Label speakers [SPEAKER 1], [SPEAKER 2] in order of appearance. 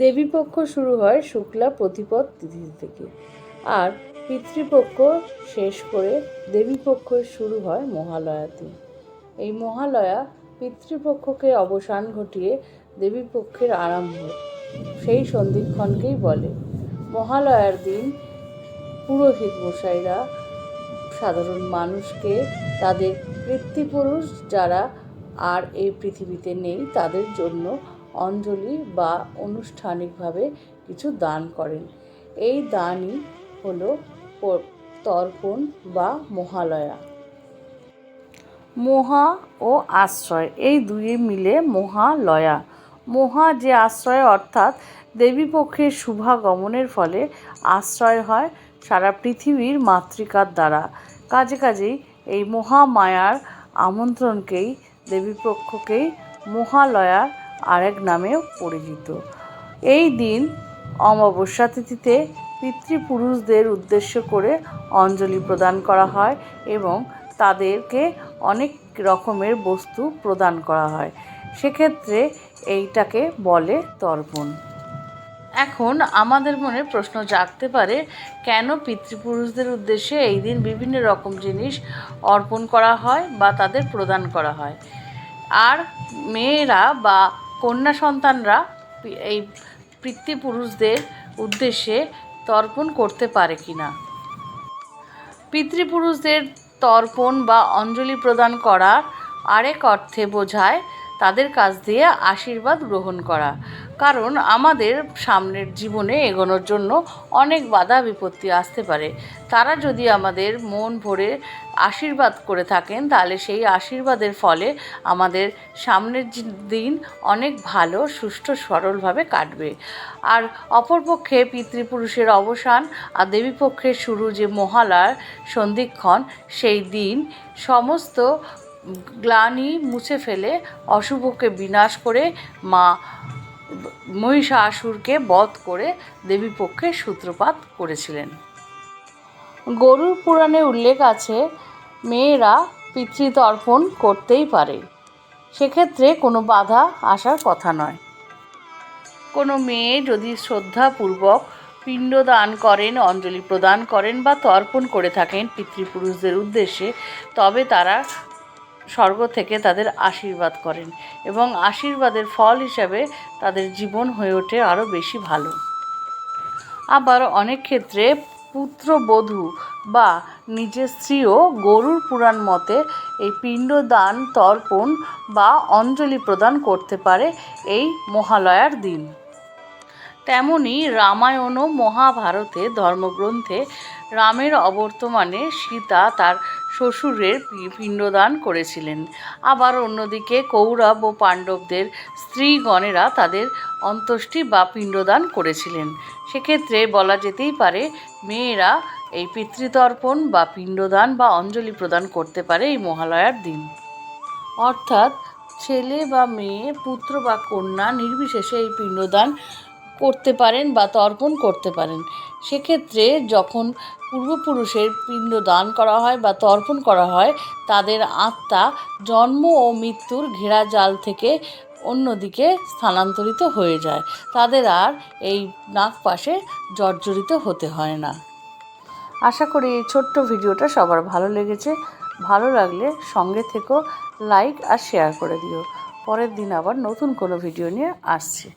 [SPEAKER 1] দেবীপক্ষ শুরু হয় শুক্লা প্রতিপদ তিথি থেকে, আর পিতৃপক্ষ শেষ করে দেবীপক্ষ শুরু হয় মহালয়াতে। এই মহালয়া পিতৃপক্ষকে অবসান ঘটিয়ে দেবীপক্ষের আরম্ভ, সেই সন্ধিক্ষণকেই বলে। মহালয়ার দিন পুরোহিত মশাইরা সাধারণ মানুষকে তাদের পিতৃপুরুষ যারা আর এই পৃথিবীতে নেই তাদের জন্য অঞ্জলি বা আনুষ্ঠানিকভাবে কিছু দান করেন। এই দানই হলো তর্পণ বা মহালয়া। মহা ও আশ্রয় এই দুই মিলে মহালয়া। মহা যে আশ্রয় অর্থাৎ দেবীপক্ষের শুভাগমনের ফলে আশ্রয় হয় সারা পৃথিবীর মাতৃকার দ্বারা। কাজেই এই মহামায়ার আমন্ত্রণকেই দেবীপক্ষকেই মহালয়ার আরেক নামেও পরিচিত। এই দিন অমাবস্যা তিথিতে পিতৃপুরুষদের উদ্দেশ্য করে অঞ্জলি প্রদান করা হয় এবং তাদেরকে অনেক রকমের বস্তু প্রদান করা হয়। সেক্ষেত্রে এইটাকে বলে তর্পণ। এখন আমাদের মনে প্রশ্ন জাগতে পারে, কেন পিতৃপুরুষদের উদ্দেশ্যে এই দিন বিভিন্ন রকম জিনিস অর্পণ করা হয় বা তাদের প্রদান করা হয়, আর মেয়েরা বা কন্যা সন্তানরা এই পিতৃপুরুষদের উদ্দেশ্যে তর্পণ করতে পারে কি না? পিতৃপুরুষদের তর্পণ বা অঞ্জলি প্রদান করার আরেক অর্থে বোঝায় তাদের কাছ দিয়ে আশীর্বাদ গ্রহণ করা। কারণ আমাদের সামনের জীবনে এগোনোর জন্য অনেক বাধা বিপত্তি আসতে পারে। তারা যদি আমাদের মন ভরে আশীর্বাদ করে থাকেন তাহলে সেই আশীর্বাদের ফলে আমাদের সামনের দিন অনেক ভালো সুষ্ঠু সরলভাবে কাটবে। আর অপরপক্ষে পিতৃপুরুষের অবসান আর দেবীপক্ষের শুরু যে মহালয়ার সন্ধিক্ষণ, সেই দিন সমস্ত গ্লানি মুছে ফেলে অশুভকে বিনাশ করে মা মহিষাসুরকে বধ করে দেবীপক্ষের সূত্রপাত করেছিলেন। গরুড় পুরাণে উল্লেখ আছে মেয়েরা পিতৃতর্পণ করতেই পারে, সেক্ষেত্রে কোনো বাধা আসার কথা নয়। কোনো মেয়ে যদি শ্রদ্ধাপূর্বক পিণ্ডদান করেন, অঞ্জলি প্রদান করেন বা তর্পণ করে থাকেন পিতৃপুরুষদের উদ্দেশ্যে, তবে তারা স্বর্গ থেকে তাদের আশীর্বাদ করেন এবং আশীর্বাদের ফল হিসাবে তাদের জীবন হয়ে ওঠে আরও বেশি ভালো। আবার অনেক ক্ষেত্রে পুত্রবধূ বা নিজের স্ত্রীও গরুড় পুরাণ মতে এই পিণ্ডদান, তর্পণ বা অঞ্জলি প্রদান করতে পারে এই মহালয়ার দিন। তেমনি রামায়ণ ও মহাভারতে ধর্মগ্রন্থে রামের অবর্তমানে সীতা তার শ্বশুরের পিণ্ডদান করেছিলেন। আবার অন্যদিকে কৌরব ও পাণ্ডবদের স্ত্রীগণেরা তাদের অন্ত্যেষ্টি বা পিণ্ডদান করেছিলেন। সেক্ষেত্রে বলা যেতেই পারে মেয়েরা এই পিতৃতর্পণ বা পিণ্ডদান বা অঞ্জলি প্রদান করতে পারে এই মহালয়ার দিন। অর্থাৎ ছেলে বা মেয়ে, পুত্র বা কন্যা নির্বিশেষে এই পিণ্ডদান করতে পারেন বা তর্পণ করতে পারেন। সেক্ষেত্রে যখন পূর্বপুরুষের পিণ্ড দান করা হয় বা তর্পণ করা হয়, তাদের আত্মা জন্ম ও মৃত্যুর ঘেরা জাল থেকে অন্যদিকে স্থানান্তরিত হয়ে যায়। তাদের আর এই নাগপাশে জর্জরিত হতে হয় না। আশা করি এই ছোট্ট ভিডিওটা সবার ভালো লেগেছে। ভালো লাগলে সঙ্গে থেকো, লাইক আর শেয়ার করে দিও। পরের দিন আবার নতুন কোনো ভিডিও নিয়ে আসছি।